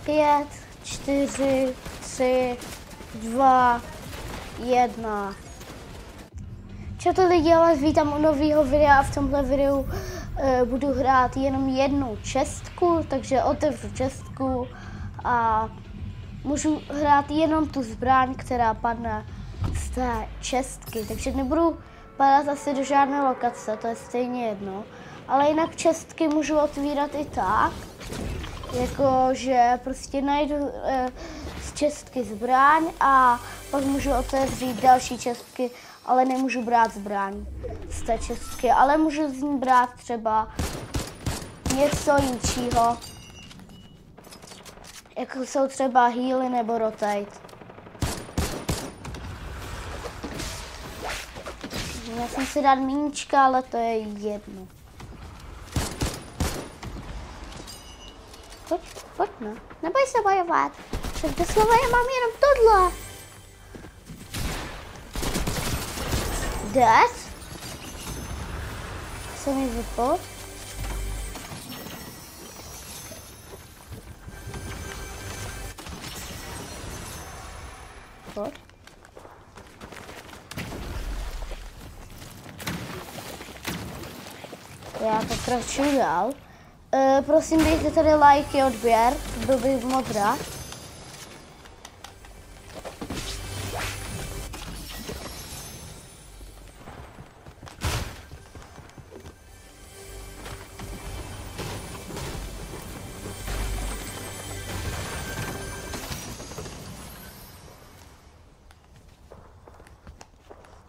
5, 4, 3, 2, 1. Čau to lidi, já vás vítám u nového videa a v tomhle videu budu hrát jenom jednu čestku, takže otevřu čestku a můžu hrát jenom tu zbraň, která padne z té čestky, takže nebudu padat asi do žádné lokace, to je stejně jedno, ale jinak čestky můžu otvírat i tak, jakože prostě najdu z čestky zbraň a pak můžu otevřít další čestky, ale nemůžu brát zbraň z té čestky, ale můžu z ní brát třeba něco jiného, jako jsou třeba healy nebo rotate. Já jsem si dát míníčka, ale to je jedno. Pojď, no. Neboj se bojovat. Však doslova já mám jenom tohle. Dead? Co mi vypl? Pojď. Já pokračuju dál. Prosím, dejte tady like, odběr, byl bych moc rád.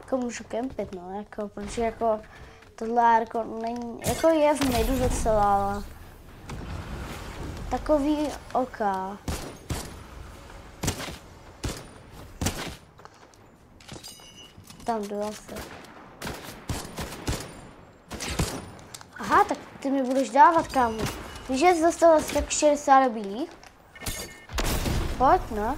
Jako můžu kempit, no, jako, protože jako tohle jako není, jako je v midu docela, ale takový oka. Tam jdu asi. Aha, tak ty mi budeš dávat, kámo. Víš, že jsi dostal asi tak 60 bílých? Pojď, no.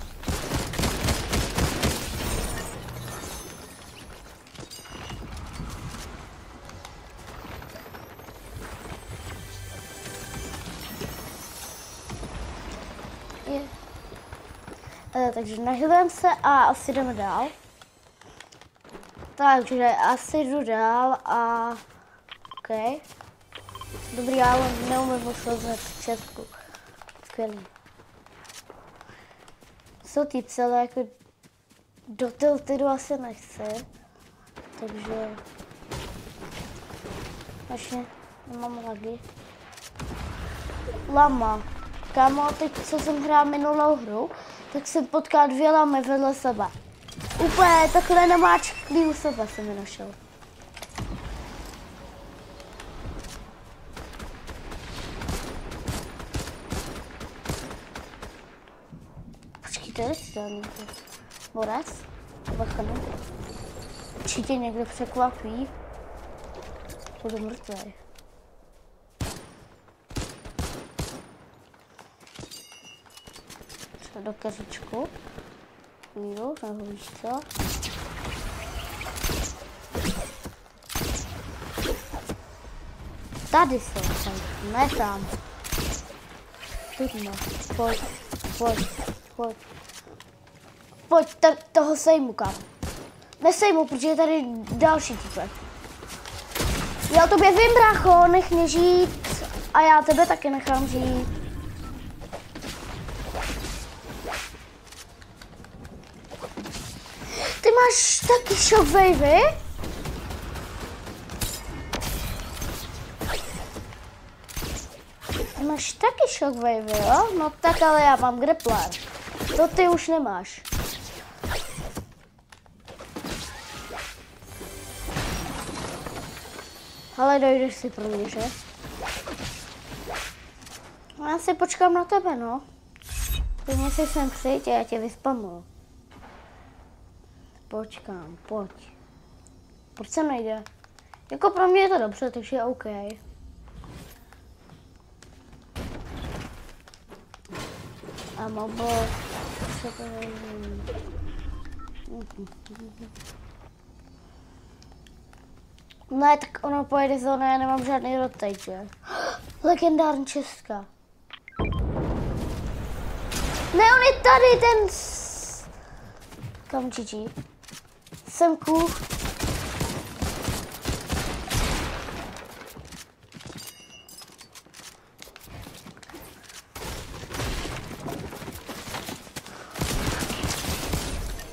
Takže nahylujeme se a asi jdeme dál. Takže asi jdu dál a... OK. Dobrý, ale neumím uslouznout čestku. Skvělý. Jsou ty celé jako... Do tiltidu asi nechci. Takže... Ještě nemám lagy. Lama. Kámo, teď co jsem hrál minulou hru, tak jsem potkal 2 lamy vedle sebe. Úplně takhle namáčklý u sebe jsem mi našel. Počkejte, jestli to někdo. Borec? Bachanu. Určitě někdo překvapí. Budu mrtvý. Do keřičku. Chvílu, nebo víš co? Tady jsem, ne tam. Tudno, pojď, pojď, pojď. Pojď, toho sejmu, kam. Nesejmu, protože je tady další typek. Já o tobě vím, brácho, nech mě žít. A já tebe taky nechám žít. Ty máš taky shockwavy? Ty máš taky shockwavy, jo? No tak ale já mám grappler. To ty už nemáš. Ale dojdeš si pro mě, že? No já si počkám na tebe, no. Ty mě si sem přijď a já tě vyspamuju. Počkám, pojď. Proč se nejde? Jako pro mě je to dobře, takže je OK. A mobo... Ne, tak ono pojede zóna, já nemám žádný rotate, že? Legendární čestka. Ne, on je tady, ten... Kam GG? Semku.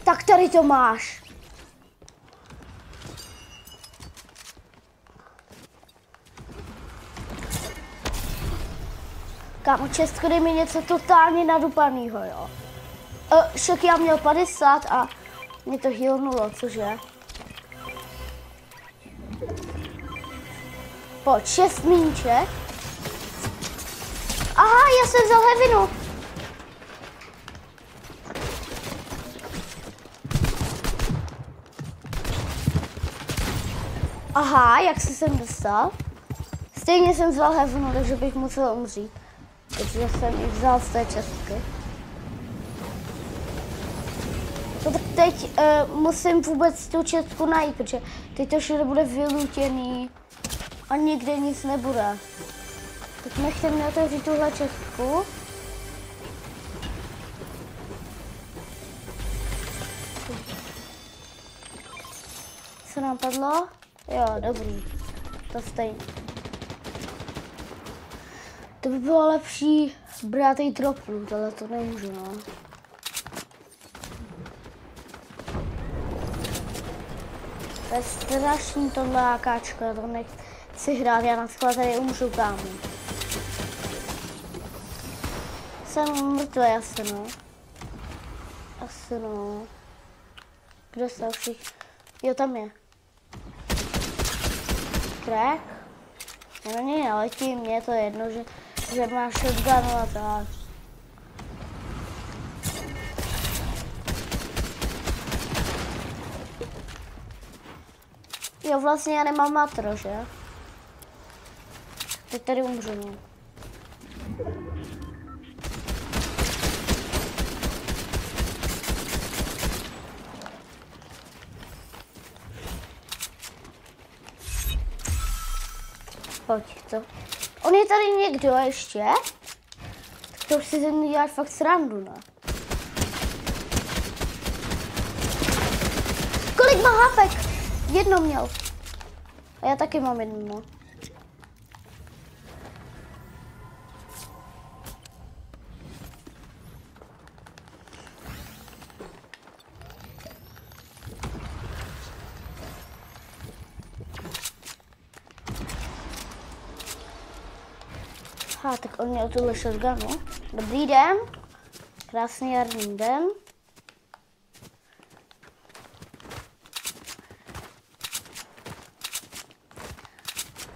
Tak tady to máš. Kámo, Česko, dej mi něco totálně nadupanýho, jo. Však já měl 50 a mě to healnulo, cože? Pojď, 6 míček. Aha, já jsem vzal heavinu. Aha, jak se sem dostal? Stejně jsem vzal heavinu, takže bych musel umřít. Takže jsem ji vzal z té čestky. No tak teď musím vůbec tu čestku najít, protože teď to všude bude vylutěný a nikde nic nebude. Tak nechte mě otevřít tuhle čestku. Co nám padlo? Jo, dobrý. To stejně. To by bylo lepší brát i droploot, ale to nemůžu, no. To je strašný tohle AKčko, to nechci hrát, já na schvál tady umřu, kámo. Jsem mrtvý asi, no. Asi, no. Kde jsou všichni? Jo, tam je. Crack? Já na něj neletím, mně je to jedno, že máš shotgun a tak. Jo, vlastně já nemám matro, že? Teď tady umřu, no. Pojď to. On je tady někdo ještě? Tak to už si ze mě dělat fakt srandu, ne? Kolik má hapek? Jedno měl. A já taky mám jedno, no. Tak on měl tuhle shotgunu. Dobrý den. Krásný jarní den.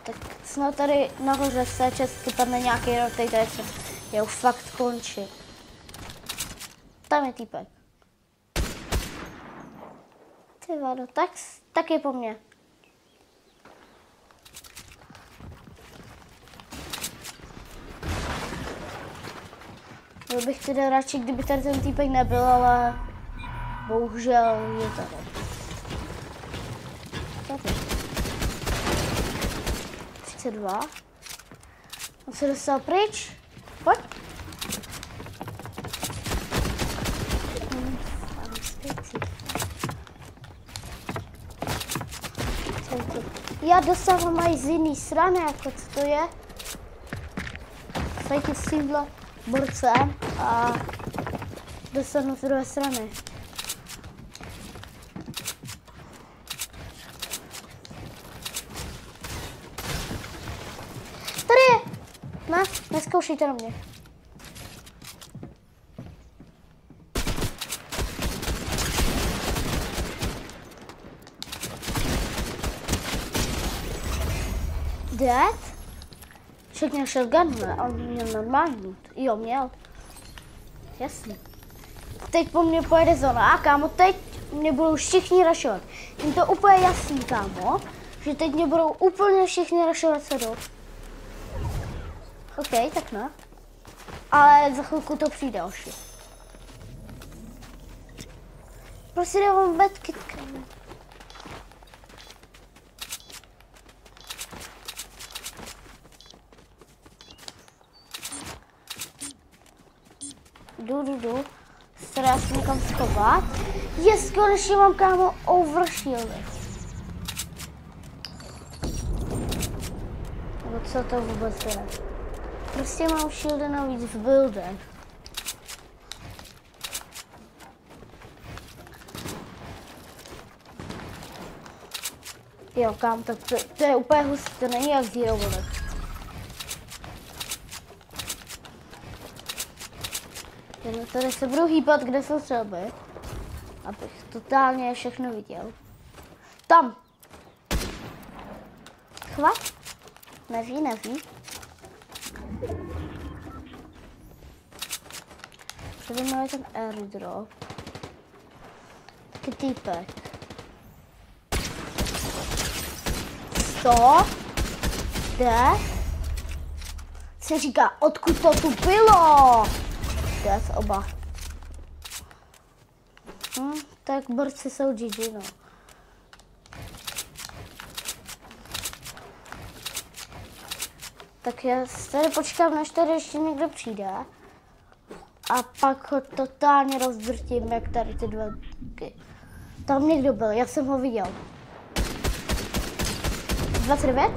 Tak snad tady nahoře z té čestky padne nějaký rotate, tady se já už fakt končí. Tam je týpek. Ty vado, tak je po mně. Byl bych teda radši, kdyby tady ten týpek nebyl, ale bohužel je tady. Tady. 32. On se dostal pryč. Pojď. Já dostávám aj z jiný strany, jako co to je. Sajti s tímhle borcem a dostanu z druhé strany. Tady je! Ne, neskoušejte na mě. Dead? Však měl shotgun, ne? On měl normální. Jo, měl. Jasně. Teď po mně pojede zóna a kámo, teď mě budou všichni rašovat. Jím to úplně jasný, kámo, že teď mě budou úplně všichni rašovat sedou. OK, tak ne. Ale za chvilku to přijde oši. Prostě dávám medkit, kámo. Jdu. Stará se někam schovat. Jest, konečně mám, kámo, overshieldy. Nebo co to vůbec je? Prostě mám shieldy navíc v buildech. Jo, kam, tak to je úplně hustý, to není jak Zero Bullet. Tady se budu hýbat, kde jsou střelby, abych totálně všechno viděl. Tam! Chvat? Neví. Tady máme ten airdrop. Taky týpek. Co? Kde? Se říká, odkud to tu bylo? Kde jsou oba? Tak borci jsou GG, no. Tak já tady počkám, než tady ještě někdo přijde. A pak ho totálně rozdrtím, jak tady ty dva typky. Tam někdo byl, já jsem ho viděl. 29?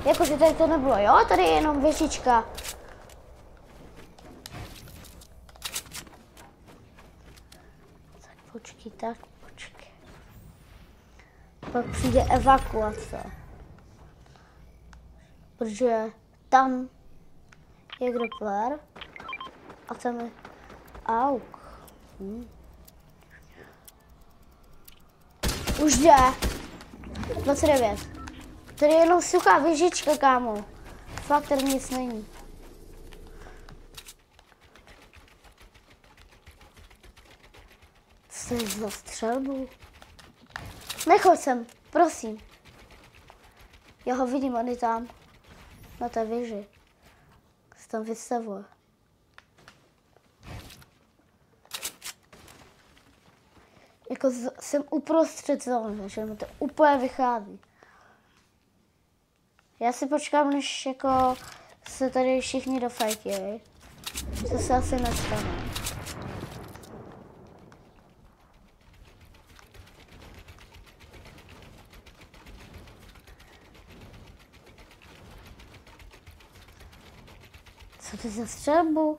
Jakože tady to nebylo, jo? Tady je jenom věžička. Tak počkej. Pak přijde evakuace. Protože tam je grappler a tam je auk. Už jde. 29. Tady je jenom suchá věžička, kámo. Fakt tady nic není. Co je za střelbu? Nechoď sem, prosím. Já ho vidím, on je tam. Na té věži. Se tam vystavuje. Jako jsem uprostřed zóny, takže mi to úplně vychází. Já si počkám, než jako se tady všichni dofajtějí. To se asi nestane. Co to je za střelbu?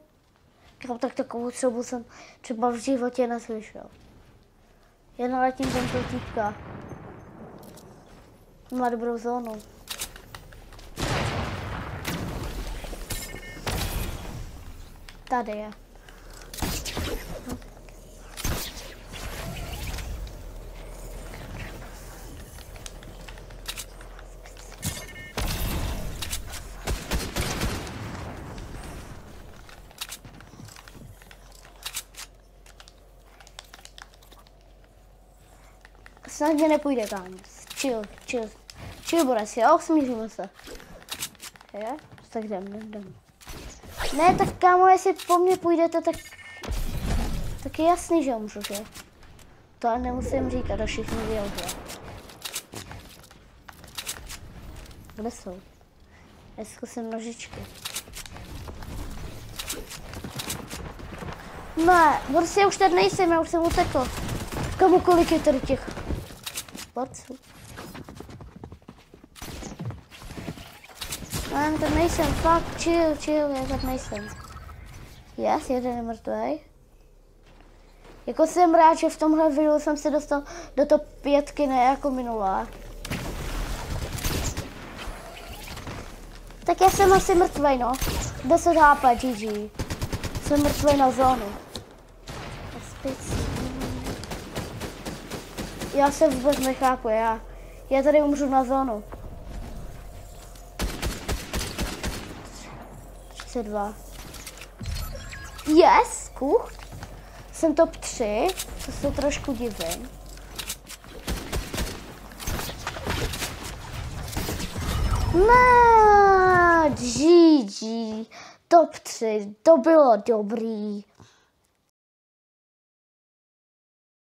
Tak takovou střelbu jsem třeba v životě neslyšel. Já naletím tento týpka. Má dobrou zónu. Tady je. Snad mě nepůjde, kámo. Chill, Boris, jo? Smíříme se. Je? Tak jdem. Ne, tak kámo, jestli po mně půjdete, tak je jasný, že umřu, že? To ale nemusím říkat, a všichni vědí, že? Kde jsou? Já zkusím nožičky. Ne, Boris, já už tady nejsem, já už jsem utekl. Kamu, kolik je tady těch borců? Já tady nejsem, fakt, chill, já tady nejsem. Yes, jeden je mrtvej. Jako jsem rád, že v tomhle videu jsem se dostal do top 5, ne jako minulá. Tak já jsem asi mrtvej, no. 10 HP, GG. Jsem mrtvej na zónu. Já se vůbec nechápu, já tady umřu na zónu. 32. Yes, kucht. Jsem top 3, to se trošku divím. Ne, GG, top 3, to bylo dobrý.